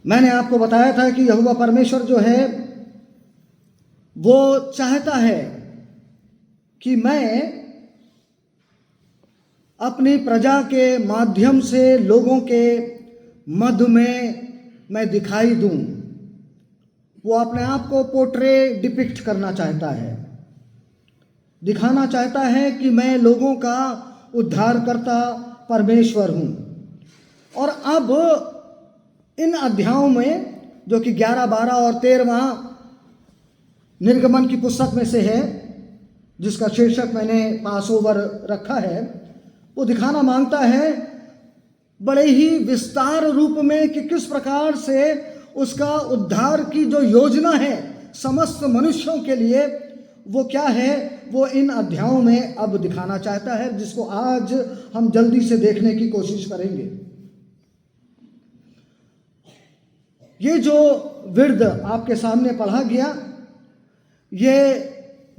मैंने आपको बताया था कि यहोवा परमेश्वर जो है वो चाहता है कि मैं अपनी प्रजा के माध्यम से लोगों के मध्य में मैं दिखाई दूं। वो अपने आप को पोर्ट्रे डिपिक्ट करना चाहता है, दिखाना चाहता है कि मैं लोगों का उद्धारकर्ता परमेश्वर हूँ। और अब इन अध्यायों में जो कि 11, 12 और 13वां निर्गमन की पुस्तक में से है, जिसका शीर्षक मैंने पास ओवर रखा है, वो दिखाना मांगता है बड़े ही विस्तार रूप में कि किस प्रकार से उसका उद्धार की जो योजना है समस्त मनुष्यों के लिए वो क्या है, वो इन अध्यायों में अब दिखाना चाहता है, जिसको आज हम जल्दी से देखने की कोशिश करेंगे। ये जो विर्द आपके सामने पढ़ा गया, ये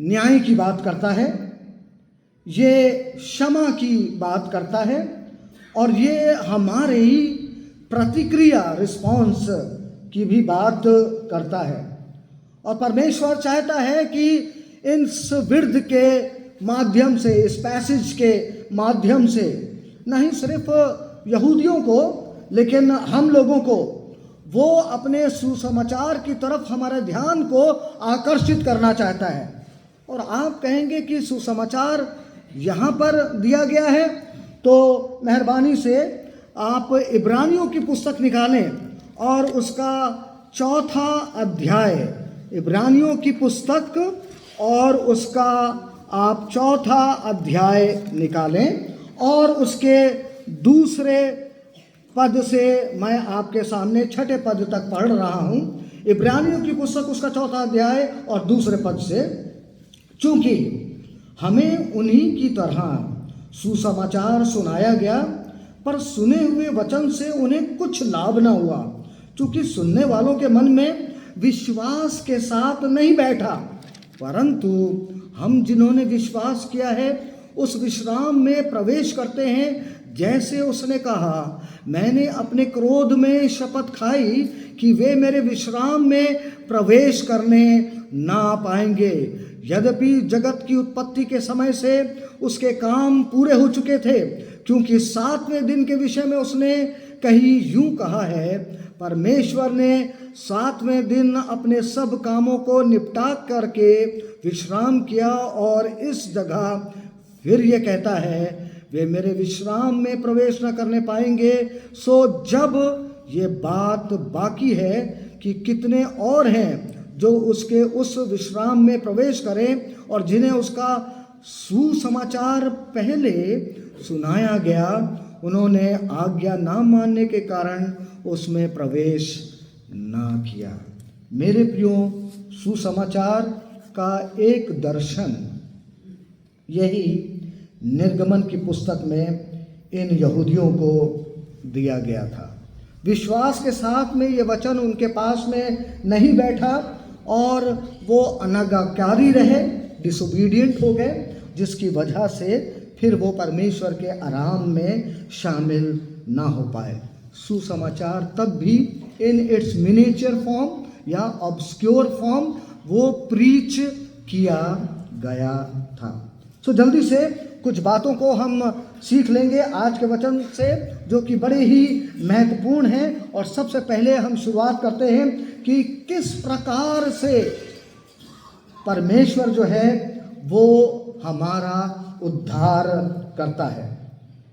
न्याय की बात करता है, ये क्षमा की बात करता है, और ये हमारी प्रतिक्रिया रिस्पॉन्स की भी बात करता है। और परमेश्वर चाहता है कि इस विर्द के माध्यम से, इस पैसेज के माध्यम से नहीं सिर्फ यहूदियों को लेकिन हम लोगों को वो अपने सुसमाचार की तरफ हमारे ध्यान को आकर्षित करना चाहता है। और आप कहेंगे कि सुसमाचार यहाँ पर दिया गया है, तो मेहरबानी से आप इब्रानियों की पुस्तक निकालें और उसका 4था अध्याय, इब्रानियों की पुस्तक और उसका आप 4था अध्याय निकालें और उसके दूसरे पद से मैं आपके सामने 6ठे पद तक पढ़ रहा हूँ। इब्रानियों की पुस्तक उसका 4था अध्याय और दूसरे पद से, चूँकि हमें उन्हीं की तरह सुसमाचार सुनाया गया, पर सुने हुए वचन से उन्हें कुछ लाभ न हुआ, क्योंकि सुनने वालों के मन में विश्वास के साथ नहीं बैठा। परंतु हम जिन्होंने विश्वास किया है उस विश्राम में प्रवेश करते हैं, जैसे उसने कहा, मैंने अपने क्रोध में शपथ खाई कि वे मेरे विश्राम में प्रवेश करने ना पाएंगे। यद्यपि जगत की उत्पत्ति के समय से उसके काम पूरे हो चुके थे, क्योंकि 7वें दिन के विषय में उसने कहीं यूं कहा है, परमेश्वर ने 7वें दिन अपने सब कामों को निपटा करके विश्राम किया। और इस जगह फिर ये कहता है, वे मेरे विश्राम में प्रवेश न करने पाएंगे। सो जब ये बात बाकी है कि कितने और हैं जो उसके उस विश्राम में प्रवेश करें, और जिन्हें उसका सुसमाचार पहले सुनाया गया, उन्होंने आज्ञा ना मानने के कारण उसमें प्रवेश ना किया। मेरे प्रियो, सुसमाचार का एक दर्शन यही निर्गमन की पुस्तक में इन यहूदियों को दिया गया था। विश्वास के साथ में ये वचन उनके पास में नहीं बैठा और वो अनाज्ञाकारी रहे, डिसोबीडियंट हो गए, जिसकी वजह से फिर वो परमेश्वर के आराम में शामिल ना हो पाए। सुसमाचार तब भी इन इट्स मिनिएचर फॉर्म या ऑब्सक्योर फॉर्म वो प्रीच किया गया था। सो जल्दी से कुछ बातों को हम सीख लेंगे आज के वचन से, जो कि बड़े ही महत्वपूर्ण हैं। और सबसे पहले हम शुरुआत करते हैं कि किस प्रकार से परमेश्वर जो है वो हमारा उद्धार करता है।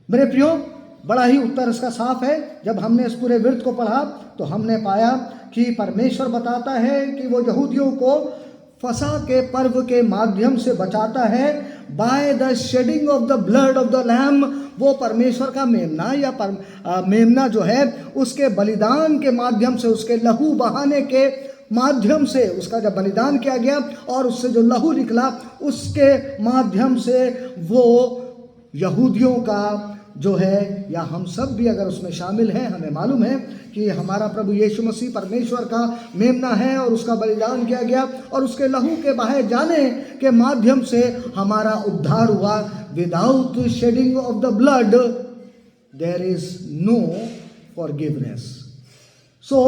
मेरे प्रियो, बड़ा ही उत्तर इसका साफ है। जब हमने इस पूरे विर्त को पढ़ा तो हमने पाया कि परमेश्वर बताता है कि वो यहूदियों को फसह के पर्व के माध्यम से बचाता है। By the shedding of the blood of the lamb, वो परमेश्वर का मेमना या मेमना जो है उसके बलिदान के माध्यम से, उसके लहू बहाने के माध्यम से, उसका जब बलिदान किया गया और उससे जो लहू निकला उसके माध्यम से वो यहूदियों का जो है, या हम सब भी अगर उसमें शामिल हैं, हमें मालूम है कि हमारा प्रभु यीशु मसीह परमेश्वर का मेमना है और उसका बलिदान किया गया और उसके लहू के बहाए जाने के माध्यम से हमारा उद्धार हुआ। Without shedding of the blood there is no forgiveness. So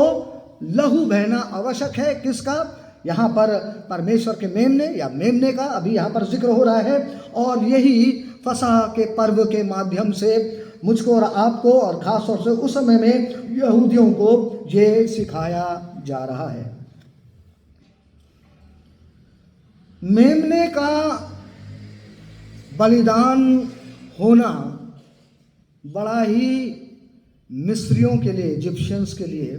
लहू बहना आवश्यक है। किसका? यहाँ पर परमेश्वर के मेमने या मेमने का अभी यहाँ पर जिक्र हो रहा है। और यही फसह के पर्व के माध्यम से मुझको और आपको और ख़ास तौर से उस समय में यहूदियों को ये सिखाया जा रहा है। मेमने का बलिदान होना बड़ा ही मिस्रियों के लिए, इजिप्शियंस के लिए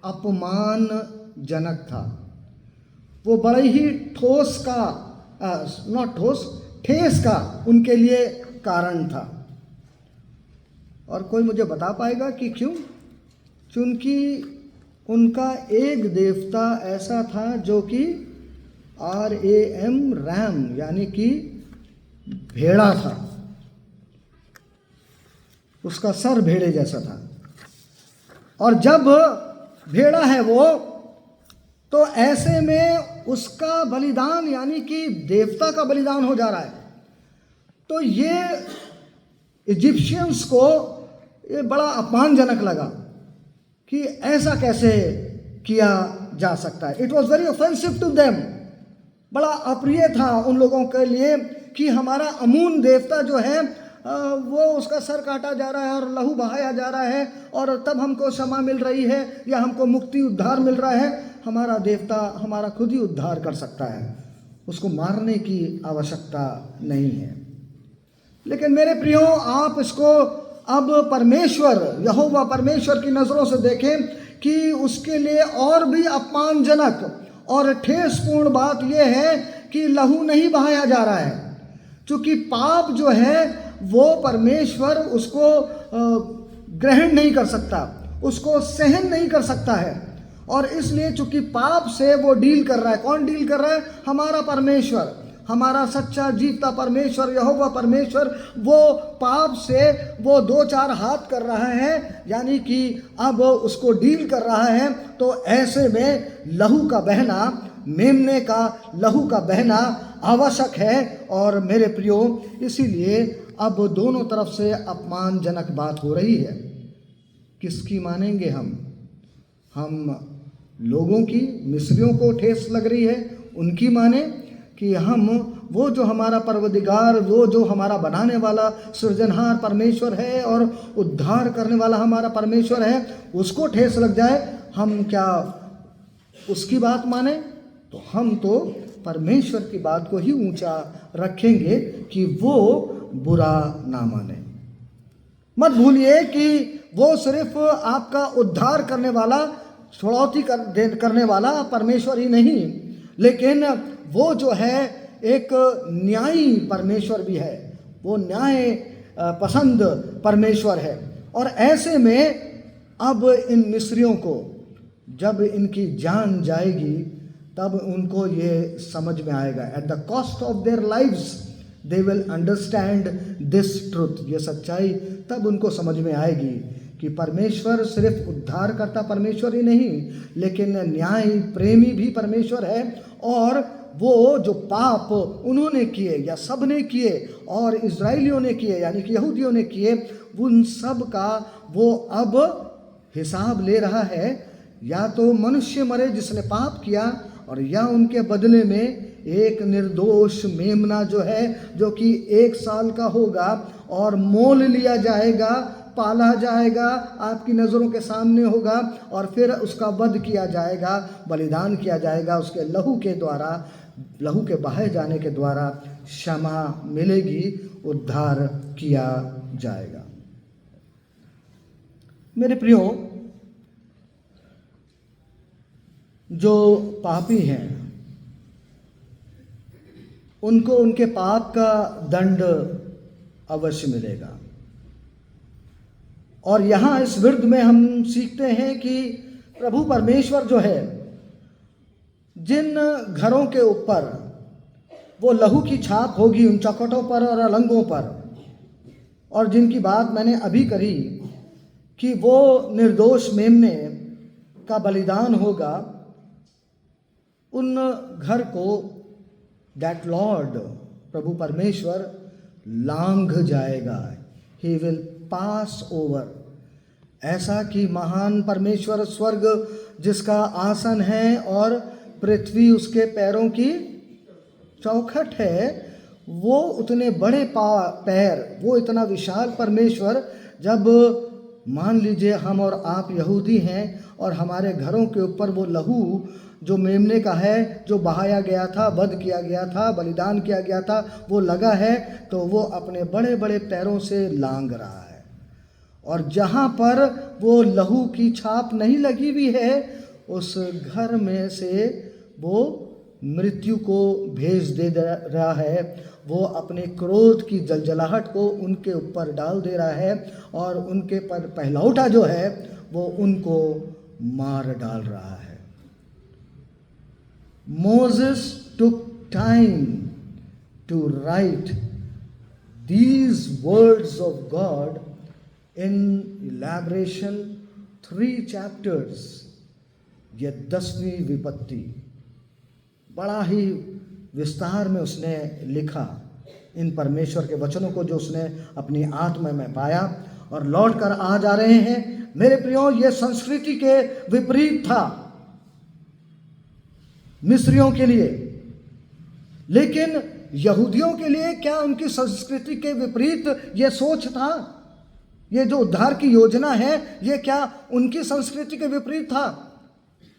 अपमानजनक था। वो बड़े ही ठोस का ठेस का उनके लिए कारण था। और कोई मुझे बता पाएगा कि क्यों? क्योंकि उनका एक देवता ऐसा था जो कि रैम यानी कि भेड़ा था, उसका सर भेड़े जैसा था। और जब भेड़ा है वो, तो ऐसे में उसका बलिदान यानी कि देवता का बलिदान हो जा रहा है। तो ये इजिप्शियंस को ये बड़ा अपमानजनक लगा कि ऐसा कैसे किया जा सकता है। It was very offensive to them. बड़ा अप्रिय था उन लोगों के लिए कि हमारा अमून देवता जो है वो उसका सर काटा जा रहा है और लहू बहाया जा रहा है, और तब हमको क्षमा मिल रही है या हमको मुक्ति उद्धार मिल रहा है। हमारा देवता हमारा खुद ही उद्धार कर सकता है, उसको मारने की आवश्यकता नहीं है। लेकिन मेरे प्रियो, आप इसको अब परमेश्वर यहोवा परमेश्वर की नज़रों से देखें कि उसके लिए और भी अपमानजनक और ठेसपूर्ण बात यह है कि लहू नहीं बहाया जा रहा है। क्योंकि पाप जो है वो परमेश्वर उसको ग्रहण नहीं कर सकता, उसको सहन नहीं कर सकता है। और इसलिए चूंकि पाप से वो डील कर रहा है। कौन डील कर रहा है? हमारा परमेश्वर, हमारा सच्चा जीवता परमेश्वर यहोवा परमेश्वर। वो पाप से वो दो चार हाथ कर रहा है, यानी कि अब उसको डील कर रहा है। तो ऐसे में लहू का बहना, मेमने का लहू का बहना आवश्यक है। और मेरे प्रियो, इसीलिए अब दोनों तरफ से अपमानजनक बात हो रही है। किसकी मानेंगे हम लोगों की, मिस्रियों को ठेस लग रही है उनकी माने, कि हम वो जो हमारा परवदिगार, वो जो हमारा बनाने वाला सृजनहार परमेश्वर है और उद्धार करने वाला हमारा परमेश्वर है, उसको ठेस लग जाए, हम क्या उसकी बात माने? तो हम तो परमेश्वर की बात को ही ऊंचा रखेंगे कि वो बुरा ना माने। मत भूलिए कि वो सिर्फ आपका उद्धार करने वाला, छुड़ौती करने वाला परमेश्वर ही नहीं, लेकिन वो जो है एक न्यायी परमेश्वर भी है। वो न्याय पसंद परमेश्वर है। और ऐसे में अब इन मिस्रियों को जब इनकी जान जाएगी तब उनको ये समझ में आएगा। At the cost of their lives they will understand this truth. ये सच्चाई तब उनको समझ में आएगी कि परमेश्वर सिर्फ उद्धार करता परमेश्वर ही नहीं, लेकिन न्याय प्रेमी भी परमेश्वर है। और वो जो पाप उन्होंने किए या सब ने किए और इज़राइलियों ने किए यानी कि यहूदियों ने किए, उन सब का वो अब हिसाब ले रहा है। या तो मनुष्य मरे जिसने पाप किया, और या उनके बदले में एक निर्दोष मेमना जो है, जो कि 1 साल का होगा और मोल लिया जाएगा, पाला जाएगा, आपकी नज़रों के सामने होगा, और फिर उसका वध किया जाएगा, बलिदान किया जाएगा। उसके लहू के द्वारा, लहू के बहाए जाने के द्वारा क्षमा मिलेगी, उद्धार किया जाएगा। मेरे प्रियो, जो पापी हैं उनको उनके पाप का दंड अवश्य मिलेगा। और यहाँ इस विरुद्ध में हम सीखते हैं कि प्रभु परमेश्वर जो है, जिन घरों के ऊपर वो लहू की छाप होगी, उन चौखटों पर और अलंगों पर, और जिनकी बात मैंने अभी करी कि वो निर्दोष मेमने का बलिदान होगा, उन घर को दैट लॉर्ड प्रभु परमेश्वर लांघ जाएगा। He will pass over. ऐसा कि महान परमेश्वर स्वर्ग जिसका आसन है और पृथ्वी उसके पैरों की चौखट है, वो उतने बड़े पैर, वो इतना विशाल परमेश्वर, जब मान लीजिए हम और आप यहूदी हैं और हमारे घरों के ऊपर वो लहू जो मेमने का है, जो बहाया गया था, वध किया गया था, बलिदान किया गया था, वो लगा है, तो वो अपने बड़े बड़े पैरों से लांघ रहा है। और जहाँ पर वो लहू की छाप नहीं लगी हुई है, उस घर में से वो मृत्यु को भेज दे रहा है। वो अपने क्रोध की जलजलाहट को उनके ऊपर डाल दे रहा है और उनके पर पहलौठा जो है वो उनको मार डाल रहा है। Moses took time to write these words of God in elaboration 3 chapters। ये 10वीं विपत्ति बड़ा ही विस्तार में उसने लिखा, इन परमेश्वर के वचनों को जो उसने अपनी आत्मा में पाया और लौट कर आ जा रहे हैं। मेरे प्रियो, ये संस्कृति के विपरीत था मिस्रियों के लिए, लेकिन यहूदियों के लिए क्या उनकी संस्कृति के विपरीत ये सोच था? ये जो उद्धार की योजना है, ये क्या उनकी संस्कृति के विपरीत था?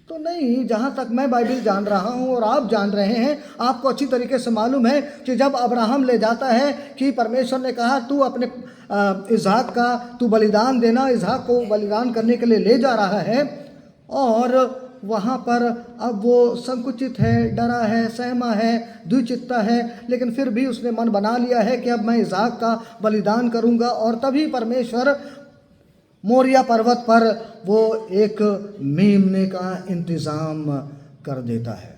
तो नहीं। जहाँ तक मैं बाइबल जान रहा हूँ और आप जान रहे हैं, आपको अच्छी तरीके से मालूम है कि जब अब्राहम ले जाता है कि परमेश्वर ने कहा तू अपने इसहाक का तू बलिदान देना, इसहाक को बलिदान करने के लिए ले जा रहा है, और वहाँ पर अब वो संकुचित है, डरा है, सहमा है, द्विचित्ता है, लेकिन फिर भी उसने मन बना लिया है कि अब मैं इसहाक का बलिदान करूँगा। और तभी परमेश्वर मोरिया पर्वत पर वो एक मेमने का इंतज़ाम कर देता है।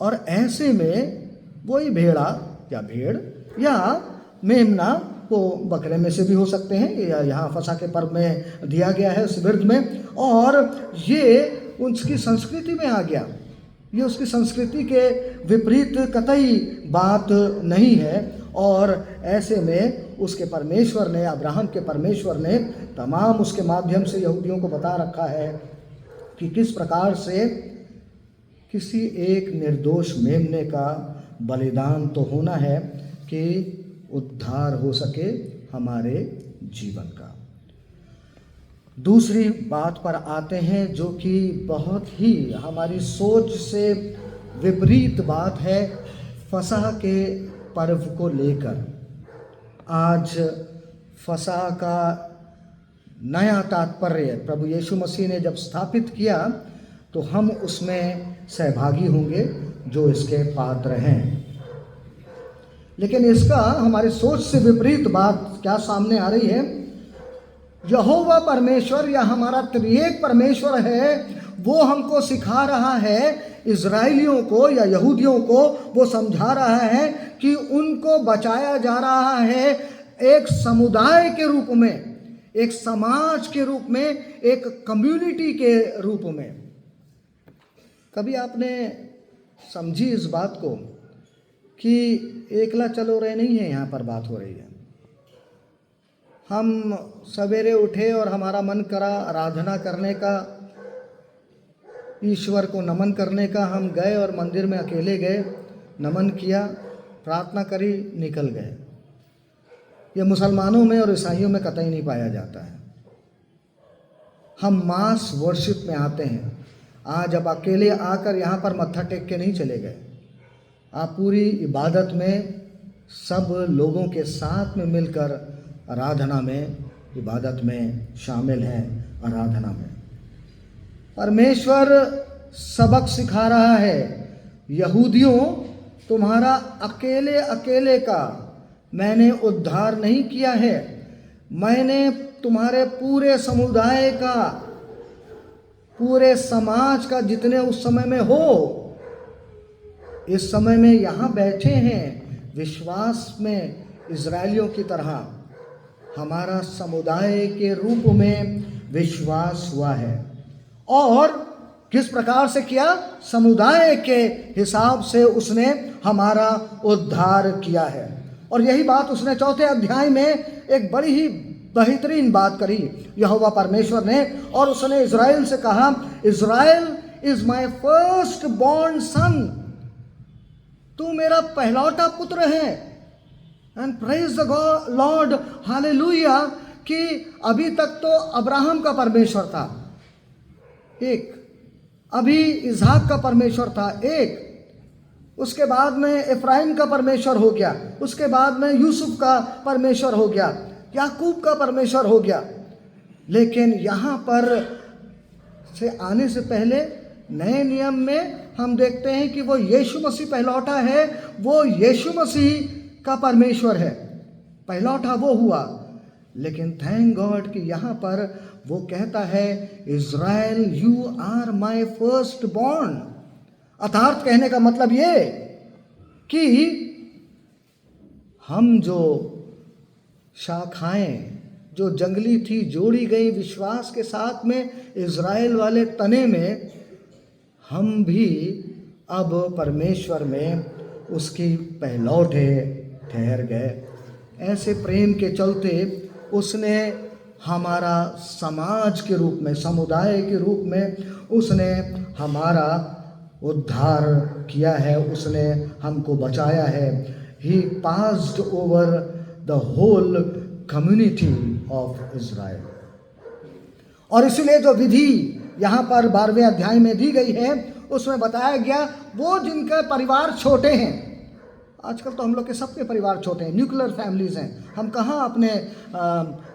और ऐसे में वही भेड़ या मेमना, वो बकरे में से भी हो सकते हैं, या यहाँ फसह के पर्व में दिया गया है उस वृद्ध में, और ये उसकी संस्कृति में आ गया। ये उसकी संस्कृति के विपरीत कतई बात नहीं है। और ऐसे में उसके परमेश्वर ने, अब्राहम के परमेश्वर ने तमाम उसके माध्यम से यहूदियों को बता रखा है कि किस प्रकार से किसी एक निर्दोष मेमने का बलिदान तो होना है कि उद्धार हो सके हमारे जीवन का। दूसरी बात पर आते हैं जो कि बहुत ही हमारी सोच से विपरीत बात है फसह के पर्व को लेकर। आज फसह का नया तात्पर्य प्रभु यीशु मसीह ने जब स्थापित किया तो हम उसमें सहभागी होंगे जो इसके पात्र हैं। लेकिन इसका हमारी सोच से विपरीत बात क्या सामने आ रही है? यहोवा परमेश्वर या हमारा त्रिएक परमेश्वर है, वो हमको सिखा रहा है, इज़राइलियों को या यहूदियों को वो समझा रहा है कि उनको बचाया जा रहा है एक समुदाय के रूप में, एक समाज के रूप में, एक कम्युनिटी के रूप में। कभी आपने समझी इस बात को कि एकला चलो रहे नहीं है, यहाँ पर बात हो रही है। हम सवेरे उठे और हमारा मन करा आराधना करने का, ईश्वर को नमन करने का, हम गए और मंदिर में अकेले गए, नमन किया, प्रार्थना करी, निकल गए। ये मुसलमानों में और ईसाइयों में कतई नहीं पाया जाता है। हम मास वर्शिप में आते हैं। आज अब अकेले आकर यहाँ पर मत्था टेक के नहीं चले गए, आप पूरी इबादत में सब लोगों के साथ में मिलकर आराधना में, इबादत में शामिल हैं। आराधना में परमेश्वर सबक सिखा रहा है, यहूदियों तुम्हारा अकेले अकेले का मैंने उद्धार नहीं किया है, मैंने तुम्हारे पूरे समुदाय का, पूरे समाज का, जितने उस समय में हो, इस समय में यहाँ बैठे हैं विश्वास में इज़राइलियों की तरह, हमारा समुदाय के रूप में विश्वास हुआ है। और किस प्रकार से किया? समुदाय के हिसाब से उसने हमारा उद्धार किया है। और यही बात उसने 4थे अध्याय में एक बड़ी ही बेहतरीन बात करी यहोवा परमेश्वर ने, और उसने इज़राइल से कहा, Israel is my first born son, तू मेरा पहलौठा पुत्र है। And praise the Lord, hallelujah, कि अभी तक तो अब्राहम का परमेश्वर था एक, अभी इसहाक का परमेश्वर था एक, उसके बाद में इफ्राइम का परमेश्वर हो गया, उसके बाद में यूसुफ का परमेश्वर हो गया, याकूब का परमेश्वर हो गया। लेकिन यहाँ पर से आने से पहले नए नियम में हम देखते हैं कि वो यीशु मसीह पहलौठा है, वो यीशु मसीह का परमेश्वर है, पहलौठा वो हुआ। लेकिन थैंक गॉड कि यहाँ पर वो कहता है, Israel you are my first born. अर्थात कहने का मतलब ये कि हम जो शाखाएं जो जंगली थी जोड़ी गई विश्वास के साथ में इज़राइल वाले तने में, हम भी अब परमेश्वर में उसकी पहलौठे ठहर गए। ऐसे प्रेम के चलते उसने हमारा समाज के रूप में, समुदाय के रूप में उसने हमारा उद्धार किया है, उसने हमको बचाया है। He passed over the whole community of Israel. और इसलिए जो विधि यहाँ पर 12वें अध्याय में दी गई है उसमें बताया गया, वो जिनके परिवार छोटे हैं, आजकल तो हम लोग के सबके परिवार छोटे हैं, न्यूक्लियर फैमिलीज़ हैं, हम कहाँ अपने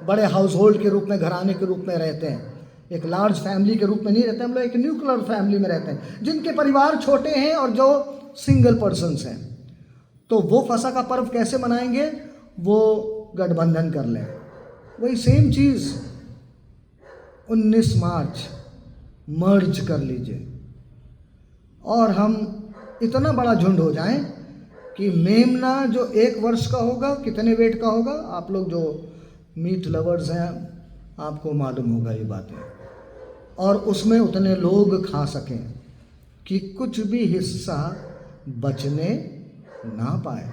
बड़े हाउस होल्ड के रूप में, घराने के रूप में रहते हैं, एक लार्ज फैमिली के रूप में नहीं रहते, हम लोग एक न्यूक्लियर फैमिली में रहते हैं। जिनके परिवार छोटे हैं और जो सिंगल पर्सन्स हैं, तो वो फसह का पर्व कैसे मनाएंगे? वो गठबंधन कर लें। वही सेम चीज़ 19 मार्च मर्ज कर लीजिए और हम इतना बड़ा झुंड हो जाएं कि मेमना जो 1 वर्ष का होगा, कितने वेट का होगा? आप लोग जो मीट लवर्स हैं आपको मालूम होगा ये बातें, और उसमें उतने लोग खा सकें कि कुछ भी हिस्सा बचने ना पाए।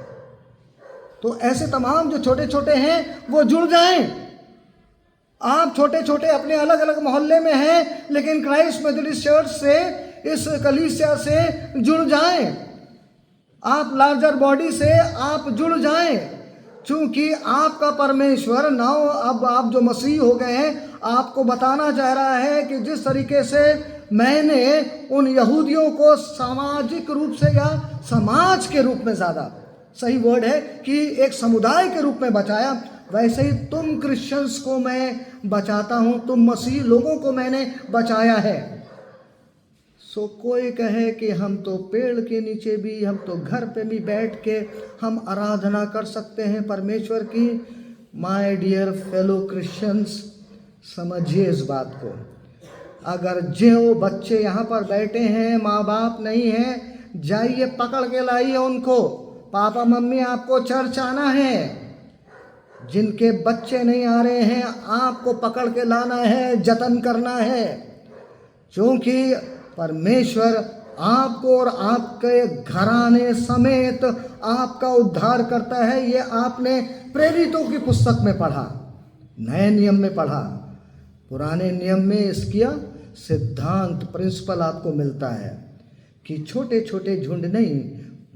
तो ऐसे तमाम जो छोटे छोटे हैं वो जुड़ जाएं। आप छोटे छोटे अपने अलग अलग मोहल्ले में हैं, लेकिन क्राइस्ट मेथोडिस्ट चर्च से, इस कलीसिया से जुड़ जाएं। आप लार्जर बॉडी से आप जुड़ जाएं, क्योंकि आपका परमेश्वर नाउ अब आप जो मसीह हो गए हैं, आपको बताना चाह रहा है कि जिस तरीके से मैंने उन यहूदियों को सामाजिक रूप से, या समाज के रूप में ज़्यादा सही वर्ड है कि एक समुदाय के रूप में बचाया, वैसे ही तुम क्रिश्चियंस को मैं बचाता हूँ, तुम मसीह लोगों को मैंने बचाया है। सो कोई कहे कि हम तो पेड़ के नीचे भी, हम तो घर पे भी बैठ के हम आराधना कर सकते हैं परमेश्वर की। माय डियर फेलो क्रिश्चियंस, समझिए इस बात को। अगर जो बच्चे यहाँ पर बैठे हैं, माँ बाप नहीं हैं, जाइए पकड़ के लाइए उनको, पापा मम्मी आपको चर्च आना है। जिनके बच्चे नहीं आ रहे हैं, आपको पकड़ के लाना है, जतन करना है, क्योंकि परमेश्वर आपको और आपके घराने समेत आपका उद्धार करता है। ये आपने प्रेरितों की पुस्तक में पढ़ा, नए नियम में पढ़ा, पुराने नियम में इसका सिद्धांत, प्रिंसिपल आपको मिलता है कि छोटे छोटे झुंड नहीं,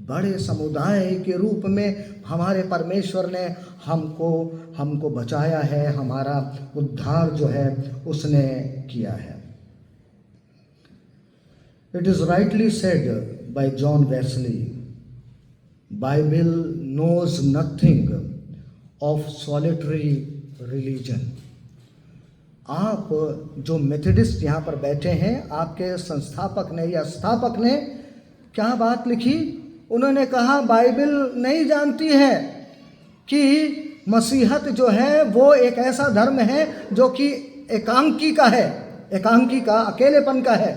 बड़े समुदाय के रूप में हमारे परमेश्वर ने हमको बचाया है, हमारा उद्धार जो है उसने किया है। It is rightly said by John Wesley, Bible knows nothing of solitary religion. आप जो मेथोडिस्ट यहाँ पर बैठे हैं, आपके संस्थापक ने या स्थापक ने क्या बात लिखी? उन्होंने कहा बाइबल नहीं जानती है कि मसीहत जो है वो एक ऐसा धर्म है जो कि एकांकी का है, एकांकी का, अकेलेपन का है,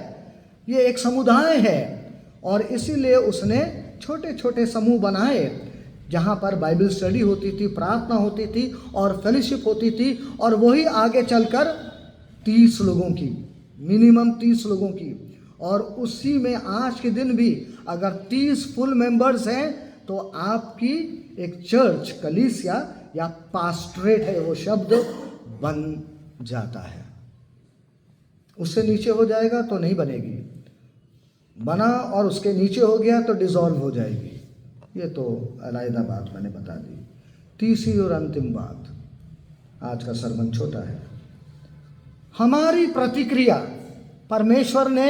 ये एक समुदाय है। और इसीलिए उसने छोटे छोटे समूह बनाए जहाँ पर बाइबल स्टडी होती थी, प्रार्थना होती थी और फेलोशिप होती थी, और वही आगे चलकर 30 लोगों की, मिनिमम 30 लोगों की, और उसी में आज के दिन भी अगर 30 फुल मेंबर्स हैं तो आपकी एक चर्च, कलीसिया या पास्ट्रेट है वो शब्द, बन जाता है। उससे नीचे हो जाएगा तो नहीं बनेगी, बना और उसके नीचे हो गया तो डिसॉल्व हो जाएगी। ये तो अलग बात मैंने बता दी। तीसरी और अंतिम बात, आज का सरमन छोटा है। हमारी प्रतिक्रिया परमेश्वर ने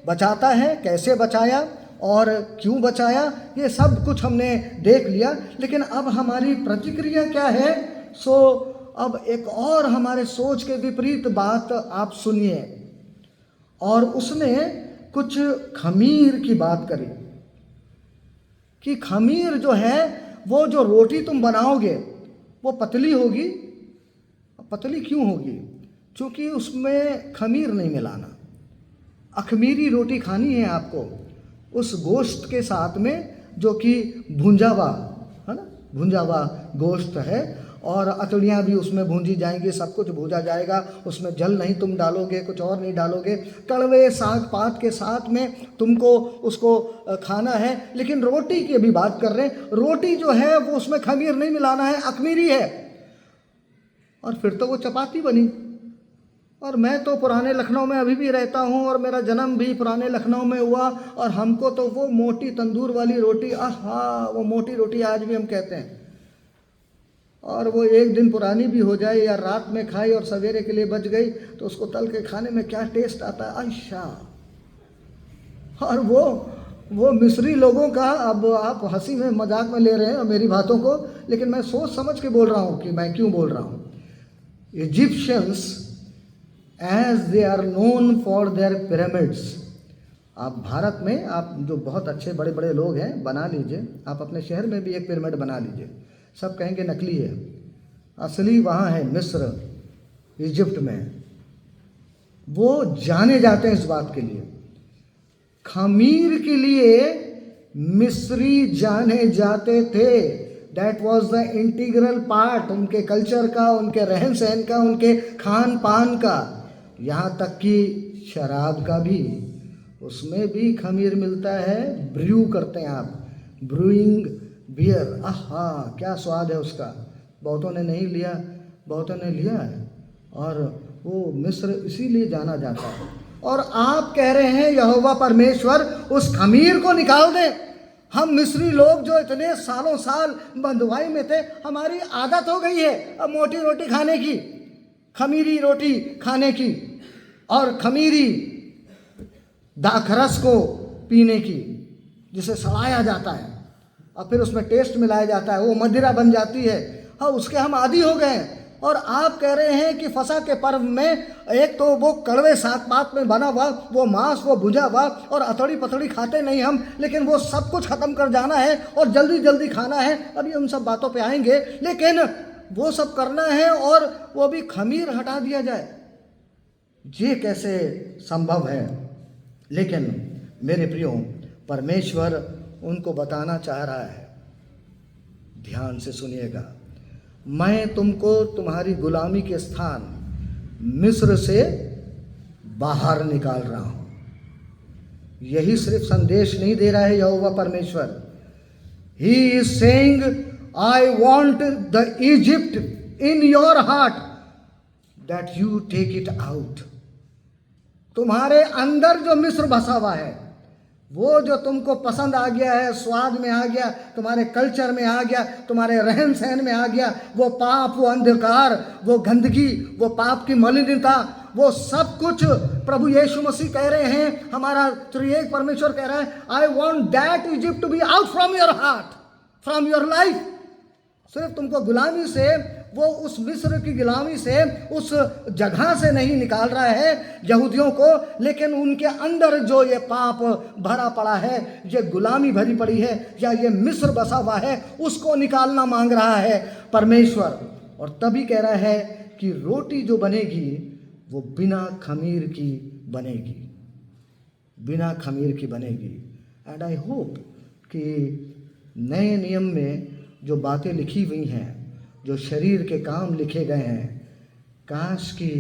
बचाता है, कैसे बचाया और क्यों बचाया, ये सब कुछ हमने देख लिया। लेकिन अब हमारी प्रतिक्रिया क्या है? सो अब एक और हमारे सोच के विपरीत बात आप सुनिए। और उसने कुछ खमीर की बात करी कि खमीर जो है, वो जो रोटी तुम बनाओगे वो पतली होगी। पतली क्यों होगी? क्योंकि उसमें खमीर नहीं मिलाना। अखमीरी रोटी खानी है आपको उस गोश्त के साथ में जो कि भुंजा हुआ है ना, भुंजा हुआ गोश्त है, और अतड़ियाँ भी उसमें भूंजी जाएंगी, सब कुछ भूजा जाएगा। उसमें जल नहीं तुम डालोगे, कुछ और नहीं डालोगे। कड़वे साग पात के साथ में तुमको उसको खाना है। लेकिन रोटी की भी बात कर रहे हैं, रोटी जो है वो उसमें खमीर नहीं मिलाना है, अखमीरी है। और फिर तो वो चपाती बनी। और मैं तो पुराने लखनऊ में अभी भी रहता हूँ और मेरा जन्म भी पुराने लखनऊ में हुआ, और हमको तो वो मोटी तंदूर वाली रोटी, आहा, वो मोटी रोटी आज भी हम कहते हैं। और वो एक दिन पुरानी भी हो जाए या रात में खाई और सवेरे के लिए बच गई तो उसको तल के खाने में क्या टेस्ट आता है, अच्छा। और वो मिस्री लोगों का, अब आप हंसी में मजाक में ले रहे हैं मेरी बातों को, लेकिन मैं सोच समझ के बोल रहा हूँ कि मैं क्यों बोल रहा हूँ। Egyptians as they are known for their pyramids. आप भारत में, आप जो बहुत अच्छे बड़े बड़े लोग हैं, बना लीजिए, आप अपने शहर में भी एक पिरामिड बना लीजिए। सब कहेंगे नकली है, असली वहाँ है मिस्र, इजिप्ट में। वो जाने जाते हैं इस बात के लिए, खमीर के लिए मिस्री जाने जाते थे। That was the integral part उनके कल्चर का, उनके रहन सहन का, उनके खान पान का, यहाँ तक कि शराब का भी, उसमें भी खमीर मिलता है। ब्रू करते हैं आप, ब्रूइंग बियर, आहा क्या स्वाद है उसका। बहुतों ने नहीं लिया, बहुतों ने लिया है, और वो मिस्र इसीलिए जाना जाता है। और आप कह रहे हैं यहोवा परमेश्वर उस खमीर को निकाल दे। हम मिस्री लोग जो इतने सालों साल बंधुआई में थे, हमारी आदत हो गई है अब मोटी रोटी खाने की, खमीरी रोटी खाने की, और खमीरी दाखरस को पीने की, जिसे सड़ाया जाता है और फिर उसमें टेस्ट मिलाया जाता है, वो मदिरा बन जाती है। हाँ, उसके हम आदी हो गए हैं। और आप कह रहे हैं कि फसा के पर्व में एक तो वो कड़वे साग पात में बना हुआ वो मांस, वो भुजा हुआ, और अतड़ी पतड़ी खाते नहीं हम, लेकिन वो सब कुछ ख़त्म कर जाना है और जल्दी जल्दी खाना है। अभी हम सब बातों पे आएंगे, लेकिन वो सब करना है और वो भी खमीर हटा दिया जाए, ये कैसे संभव है? लेकिन मेरे प्रियो, परमेश्वर उनको बताना चाह रहा है, ध्यान से सुनिएगा, मैं तुमको तुम्हारी गुलामी के स्थान मिस्र से बाहर निकाल रहा हूं। यही सिर्फ संदेश नहीं दे रहा है यहोवा परमेश्वर, he is saying I want the Egypt in your heart that you take it out. तुम्हारे अंदर जो मिस्र बसा हुआ है, वो जो तुमको पसंद आ गया है, स्वाद में आ गया, तुम्हारे कल्चर में आ गया, तुम्हारे रहन सहन में आ गया, वो पाप, वो अंधकार, वो गंदगी, वो पाप की मलिनता, वो सब कुछ प्रभु यीशु मसीह कह रहे हैं, हमारा त्रिएक परमेश्वर कह रहा है, I want that Egypt to be out from your heart, from your life. सिर्फ तुमको गुलामी से, वो उस मिस्र की गुलामी से, उस जगह से नहीं निकाल रहा है यहूदियों को, लेकिन उनके अंदर जो ये पाप भरा पड़ा है, ये गुलामी भरी पड़ी है, या ये मिस्र बसा हुआ है, उसको निकालना मांग रहा है परमेश्वर। और तभी कह रहा है कि रोटी जो बनेगी वो बिना खमीर की बनेगी, बिना खमीर की बनेगी। एंड आई होप कि नए नियम में जो बातें लिखी हुई हैं, जो शरीर के काम लिखे गए हैं, काश कि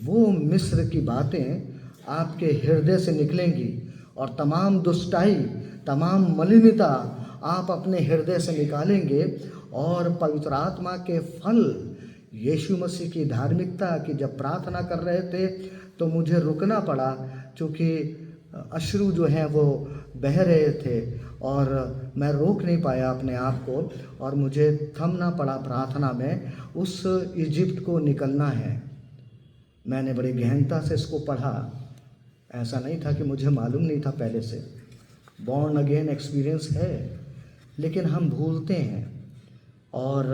वो मिस्र की बातें आपके हृदय से निकलेंगी और तमाम दुष्टाई, तमाम मलिनता आप अपने हृदय से निकालेंगे और पवित्र आत्मा के फल यीशु मसीह की धार्मिकता कि जब प्रार्थना कर रहे थे तो मुझे रुकना पड़ा, क्योंकि अश्रु जो हैं वो बह रहे थे और मैं रोक नहीं पाया अपने आप को, और मुझे थमना पड़ा प्रार्थना में। उस इजिप्ट को निकलना है। मैंने बड़ी गहनता से इसको पढ़ा। ऐसा नहीं था कि मुझे मालूम नहीं था पहले से, बॉर्न अगेन एक्सपीरियंस है, लेकिन हम भूलते हैं। और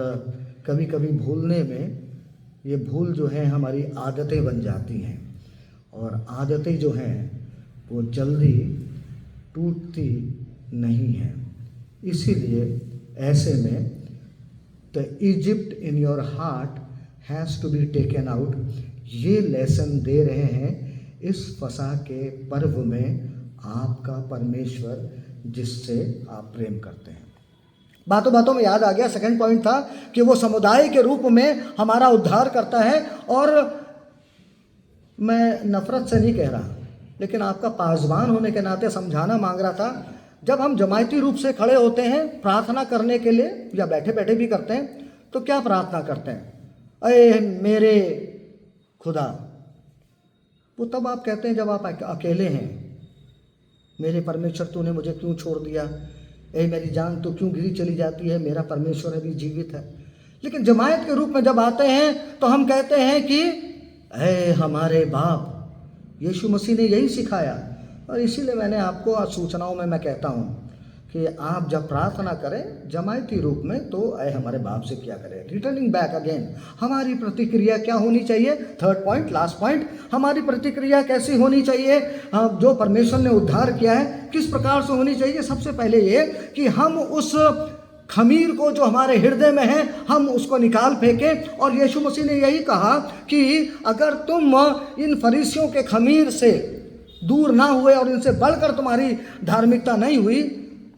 कभी कभी भूलने में ये भूल जो है हमारी आदतें बन जाती हैं, और आदतें जो हैं वो जल्दी टूटती नहीं हैं। इसीलिए ऐसे में the Egypt in your heart has to be taken out, ये लेसन दे रहे हैं इस फसह के पर्व में आपका परमेश्वर जिससे आप प्रेम करते हैं। बातों बातों में याद आ गया, सेकंड पॉइंट था कि वो समुदाय के रूप में हमारा उद्धार करता है। और मैं नफरत से नहीं कह रहा, लेकिन आपका पासवान होने के नाते समझाना मांग रहा था। जब हम जमायती रूप से खड़े होते हैं प्रार्थना करने के लिए, या बैठे बैठे भी करते हैं, तो क्या प्रार्थना करते हैं? अये मेरे खुदा। वो तब आप कहते हैं जब आप अकेले हैं। मेरे परमेश्वर तूने मुझे क्यों छोड़ दिया? ए मेरी जान तो क्यों गिरी चली जाती है? मेरा परमेश्वर अभी जीवित है। लेकिन जमायत के रूप में जब आते हैं तो हम कहते हैं कि ए हमारे बाप। यीशु मसीह ने यही सिखाया, और इसीलिए मैंने आपको सूचनाओं में मैं कहता हूँ कि आप जब प्रार्थना करें जमायती रूप में तो ऐ हमारे बाप से क्या करें। रिटर्निंग बैक अगेन, हमारी प्रतिक्रिया क्या होनी चाहिए? थर्ड पॉइंट, लास्ट पॉइंट, हमारी प्रतिक्रिया कैसी होनी चाहिए? जो परमेश्वर ने उद्धार किया है किस प्रकार से होनी चाहिए? सबसे पहले ये कि हम उस खमीर को जो हमारे हृदय में है हम उसको निकाल फेंकें। और यीशु मसीह ने यही कहा कि अगर तुम इन फरीसियों के खमीर से दूर ना हुए और इनसे बढ़कर तुम्हारी धार्मिकता नहीं हुई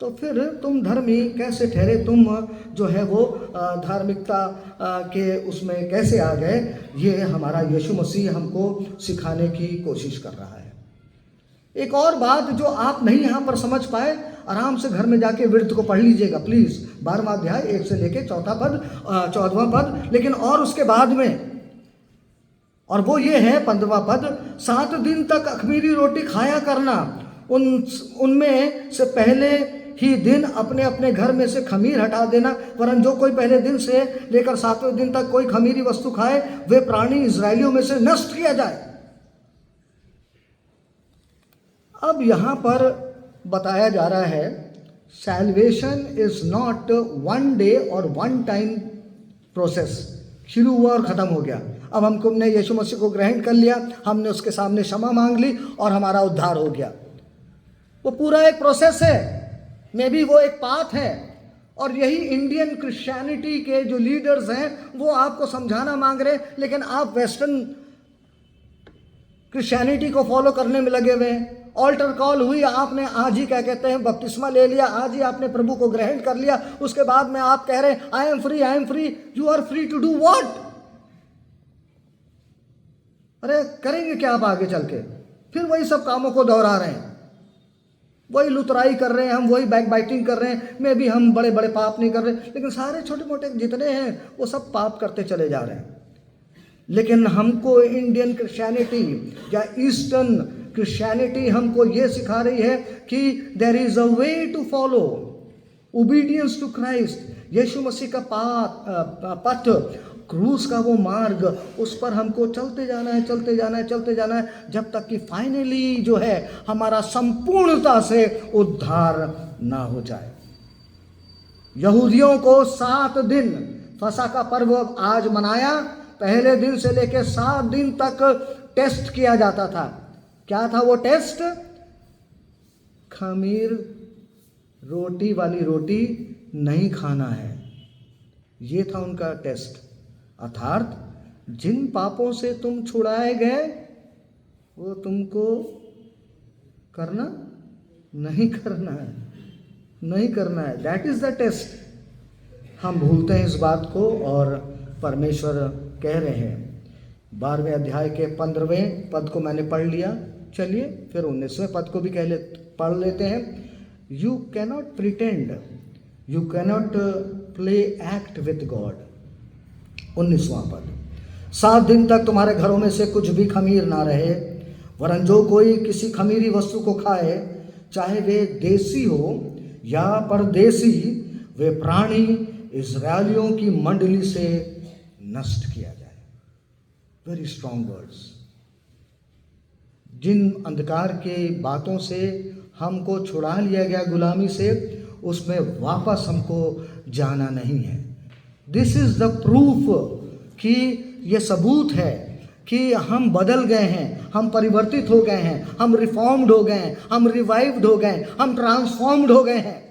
तो फिर तुम धर्मी कैसे ठहरे? तुम जो है वो धार्मिकता के उसमें कैसे आ गए? ये हमारा यीशु मसीह हमको सिखाने की कोशिश कर रहा है। एक और बात जो आप नहीं यहाँ पर समझ पाए, आराम से घर में जाके विर्त को पढ़ लीजिएगा प्लीज़, 12वां अध्याय 1 से लेके 14वां पद। लेकिन और उसके बाद में, और वो ये है 15वां पद, 7 दिन तक अख़मीरी रोटी खाया करना, उनमें से पहले ही दिन अपने अपने घर में से खमीर हटा देना, वरन जो कोई पहले दिन से लेकर 7वें दिन तक कोई खमीरी वस्तु खाए वे प्राणी इजरायलियों में से नष्ट किया जाए। अब यहाँ पर बताया जा रहा है salvation is not one day और वन टाइम प्रोसेस। शुरू हुआ और ख़त्म हो गया। अब हमने यीशु मसीह को ग्रहण कर लिया, हमने उसके सामने क्षमा मांग ली और हमारा उद्धार हो गया। वो पूरा एक प्रोसेस है, मे बी वो एक पाथ है। और यही इंडियन क्रिश्चियनिटी के जो लीडर्स हैं वो आपको समझाना मांग रहे, लेकिन आप वेस्टर्न क्रिश्चियनिटी को फॉलो करने में लगे हुए हैं। ऑल्टर कॉल हुई, आपने आज ही क्या कहते हैं बपतिस्मा ले लिया, आज ही आपने प्रभु को ग्रहण कर लिया, उसके बाद में आप कह रहे हैं I am free, I am free. You are free to do what? अरे करेंगे क्या आप आगे चल के? फिर वही सब कामों को दोहरा रहे हैं, वही लुतराई कर रहे हैं हम, वही बैक बाइटिंग कर रहे हैं। में भी हम बड़े बड़े पाप नहीं कर रहे, लेकिन सारे छोटे मोटे जितने हैं वो सब पाप करते चले जा रहे हैं। लेकिन हमको इंडियन क्रिश्चियनिटी या ईस्टर्न क्रिश्चियनिटी हमको ये सिखा रही है कि there is a way to follow obedience to Christ. यीशु मसीह का पथ, क्रूस का वो मार्ग, उस पर हमको चलते जाना है, चलते जाना है, चलते जाना है, जब तक कि फाइनली जो है हमारा संपूर्णता से उद्धार ना हो जाए। यहूदियों को 7 दिन फसह का पर्व आज मनाया, पहले दिन से लेकर 7 दिन तक टेस्ट किया जाता था। क्या था वो टेस्ट? खमीर रोटी वाली रोटी नहीं खाना है, ये था उनका टेस्ट। अर्थात जिन पापों से तुम छुड़ाए गए वो तुमको करना नहीं करना है, नहीं करना है। That is the test. हम भूलते हैं इस बात को, और परमेश्वर कह रहे हैं। 12वें अध्याय के 15वें पद को मैंने पढ़ लिया, चलिए फिर 19वें पद को भी पढ़ लेते हैं। You cannot pretend, you cannot play act with God. 19वां पद, 7 दिन तक तुम्हारे घरों में से कुछ भी खमीर ना रहे, वरन जो कोई किसी खमीरी वस्तु को खाए, चाहे वे देसी हो या परदेसी, वे प्राणी इज़राइलियों की मंडली से नष्ट किया जाए। Very strong words. जिन अंधकार के बातों से हमको छुड़ा लिया गया गुलामी से, उसमें वापस हमको जाना नहीं है। दिस इज़ द प्रूफ कि ये सबूत है कि हम बदल गए हैं, हम परिवर्तित हो गए हैं, हम रिफॉर्म्ड हो गए हैं, हम रिवाइव्ड हो गए, हम ट्रांसफॉर्म्ड हो गए हैं।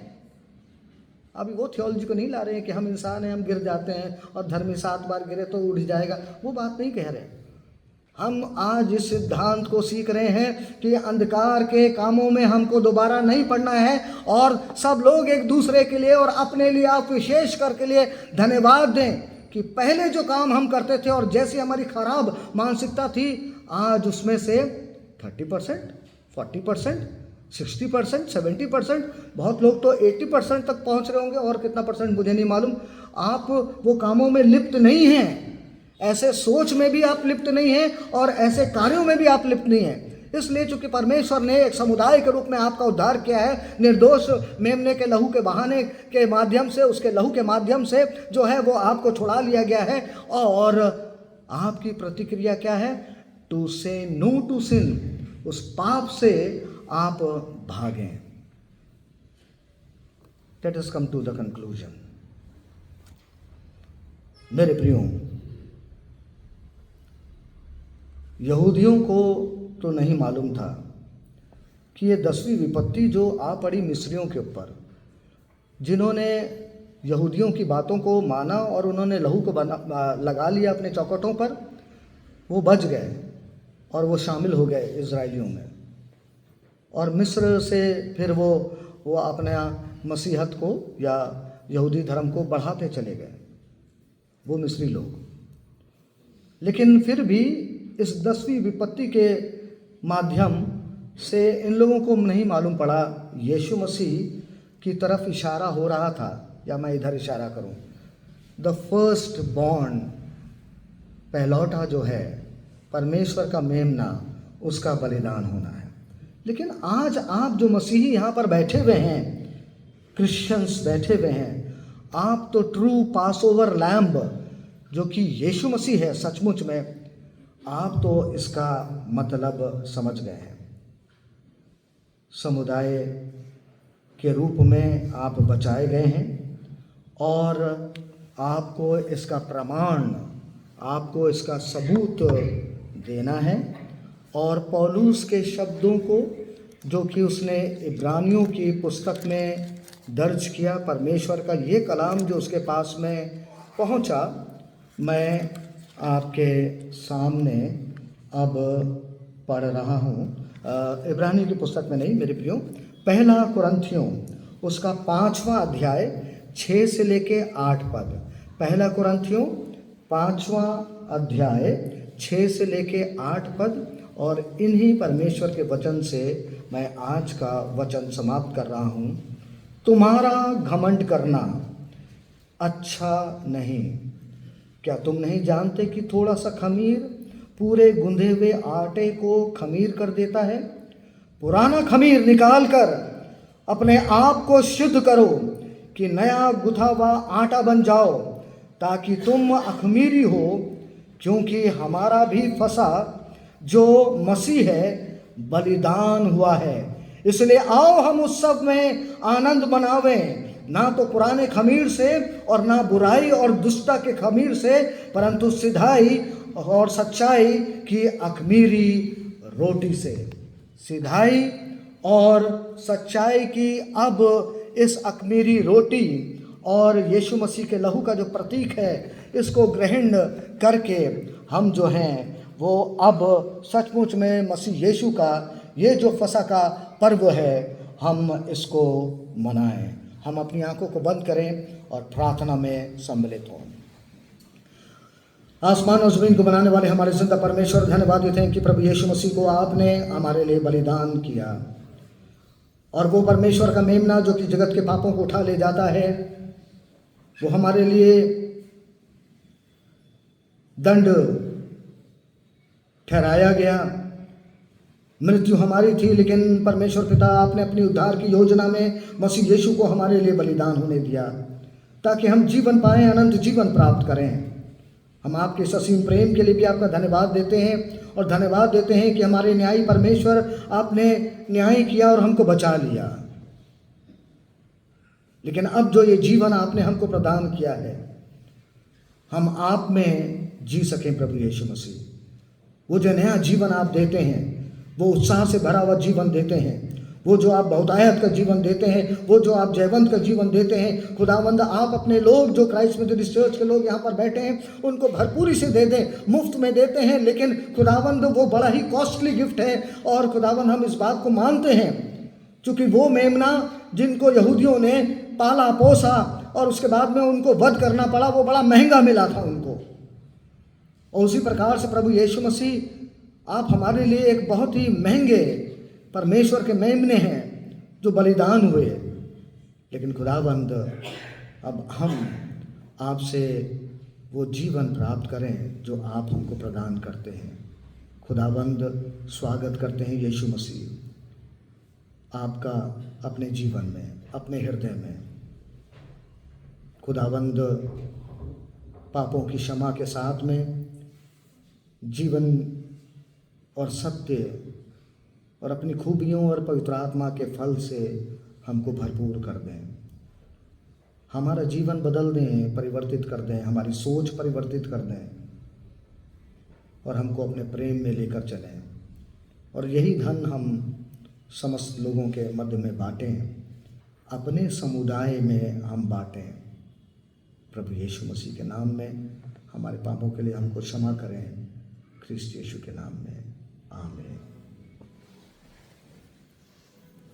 अभी वो थियोलॉजी को नहीं ला रहे हैं कि हम इंसान हैं, हम गिर जाते हैं और धर्मी 7 बार गिरे तो उठ जाएगा, वो बात नहीं कह रहे। हम आज इस सिद्धांत को सीख रहे हैं कि अंधकार के कामों में हमको दोबारा नहीं पड़ना है, और सब लोग एक दूसरे के लिए और अपने लिए, आप विशेष करके लिए धन्यवाद दें कि पहले जो काम हम करते थे और जैसी हमारी खराब मानसिकता थी, आज उसमें से 30%, 40%, 60%, 70%, बहुत लोग तो 80% तक पहुंच रहे होंगे, और कितना परसेंट मुझे नहीं मालूम। आप वो कामों में लिप्त नहीं हैं, ऐसे सोच में भी आप लिप्त नहीं हैं और ऐसे कार्यों में भी आप लिप्त नहीं हैं। इसलिए चूंकि परमेश्वर ने एक समुदाय के रूप में आपका उद्धार किया है, निर्दोष मेमने के लहू के बहाने के माध्यम से, उसके लहू के माध्यम से जो है वो आपको छुड़ा लिया गया है, और आपकी प्रतिक्रिया क्या है? टू से नो टू सिन, उस पाप से आप भागें। Let us come to the conclusion. मेरे प्रियो, यहूदियों को तो नहीं मालूम था कि ये 10वीं विपत्ति जो आ पड़ी मिस्रियों के ऊपर, जिन्होंने यहूदियों की बातों को माना और उन्होंने लहू को लगा लिया अपने चौखटों पर, वो बच गए और वो शामिल हो गए इज़राइलियों में, और मिस्र से फिर वो अपने मसीहत को या यहूदी धर्म को बढ़ाते चले गए, वो मिस्री लोग। लेकिन फिर भी इस 10वीं विपत्ति के माध्यम से इन लोगों को नहीं मालूम पड़ा यीशु मसीह की तरफ इशारा हो रहा था, या मैं इधर इशारा करूं, द फर्स्ट बॉर्न, पहलौठा जो है, परमेश्वर का मेमना, उसका बलिदान होना है। लेकिन आज आप जो मसीही यहाँ पर बैठे हुए हैं, क्रिश्चियंस बैठे हुए हैं, आप तो ट्रू पास ओवर लैम्ब जो कि यीशु मसीह है, सचमुच में आप तो इसका मतलब समझ गए हैं। समुदाय के रूप में आप बचाए गए हैं, और आपको इसका प्रमाण, आपको इसका सबूत देना है। और पौलुस के शब्दों को जो कि उसने इब्रानियों की पुस्तक में दर्ज किया, परमेश्वर का ये कलाम जो उसके पास में पहुंचा, मैं आपके सामने अब पढ़ रहा हूँ। इब्रानी की पुस्तक में नहीं मेरे प्रियो, पहला कुरिन्थियों उसका 5वां अध्याय 6 से लेके 8 पद। पहला कुरिन्थियों 5वां अध्याय 6 से लेके 8 पद, और इन्हीं परमेश्वर के वचन से मैं आज का वचन समाप्त कर रहा हूँ। तुम्हारा घमंड करना अच्छा नहीं। क्या तुम नहीं जानते कि थोड़ा सा खमीर पूरे गुंधे हुए आटे को खमीर कर देता है? पुराना खमीर निकाल कर अपने आप को शुद्ध करो कि नया गुथा हुआ आटा बन जाओ, ताकि तुम अखमीरी हो, क्योंकि हमारा भी फसा जो मसीह है बलिदान हुआ है। इसलिए आओ हम उस सब में आनंद मनावें, ना तो पुराने खमीर से और ना बुराई और दुष्टता के खमीर से, परंतु सिधाई और सच्चाई की अखमीरी रोटी से। सिधाई और सच्चाई की अब इस अखमीरी रोटी और यीशु मसीह के लहू का जो प्रतीक है, इसको ग्रहण करके हम जो हैं वो अब सचमुच में मसीह यीशु का ये जो फसह का पर्व है, हम इसको मनाएं। हम अपनी आंखों को बंद करें और प्रार्थना में सम्मिलित हों। आसमान और ज़मीन को बनाने वाले हमारे जिंदा परमेश्वर, धन्यवाद देते हैं कि प्रभु यीशु मसीह को आपने हमारे लिए बलिदान किया, और वो परमेश्वर का मेमना जो कि जगत के पापों को उठा ले जाता है, वो हमारे लिए दंड ठहराया गया। मृत्यु हमारी थी, लेकिन परमेश्वर पिता आपने अपनी उद्धार की योजना में मसीह यीशु को हमारे लिए बलिदान होने दिया, ताकि हम जीवन पाएं, अनंत जीवन प्राप्त करें। हम आपके इस असीम प्रेम के लिए भी आपका धन्यवाद देते हैं, और धन्यवाद देते हैं कि हमारे न्यायी परमेश्वर आपने न्याय किया और हमको बचा लिया। लेकिन अब जो ये जीवन आपने हमको प्रदान किया है, हम आप में जी सकें प्रभु यीशु मसीह। वो जो नया जीवन आप देते हैं, वो उत्साह से भरा हुआ जीवन देते हैं, वो जो आप बहुतायत का जीवन देते हैं, वो जो आप जयवंत का जीवन देते हैं, खुदावंद आप अपने लोग जो क्राइस्ट मेथोडिस्ट चर्च के लोग यहाँ पर बैठे हैं उनको भरपूरी से दे दें, मुफ्त में देते हैं। लेकिन खुदावंद वो बड़ा ही कॉस्टली गिफ्ट है, और खुदावंद हम इस बात को मानते हैं, क्योंकि वो मेमना जिनको यहूदियों ने पाला पोसा और उसके बाद में उनको वध करना पड़ा, वो बड़ा महंगा मिला था उनको। और उसी प्रकार से प्रभु यीशु मसीह आप हमारे लिए एक बहुत ही महंगे परमेश्वर के मेमने हैं जो बलिदान हुए। लेकिन खुदाबंद अब हम आपसे वो जीवन प्राप्त करें जो आप हमको प्रदान करते हैं। खुदाबंद स्वागत करते हैं यीशु मसीह आपका अपने जीवन में, अपने हृदय में। खुदाबंद पापों की क्षमा के साथ में जीवन और सत्य और अपनी खूबियों और पवित्र आत्मा के फल से हमको भरपूर कर दें। हमारा जीवन बदल दें, परिवर्तित कर दें, हमारी सोच परिवर्तित कर दें, और हमको अपने प्रेम में लेकर चलें। और यही धन हम समस्त लोगों के मध्य में बांटें, अपने समुदाय में हम बांटें। प्रभु यीशु मसीह के नाम में हमारे पापों के लिए हमको क्षमा करें, ख्रिस्त यीशु के नाम में, आमीन।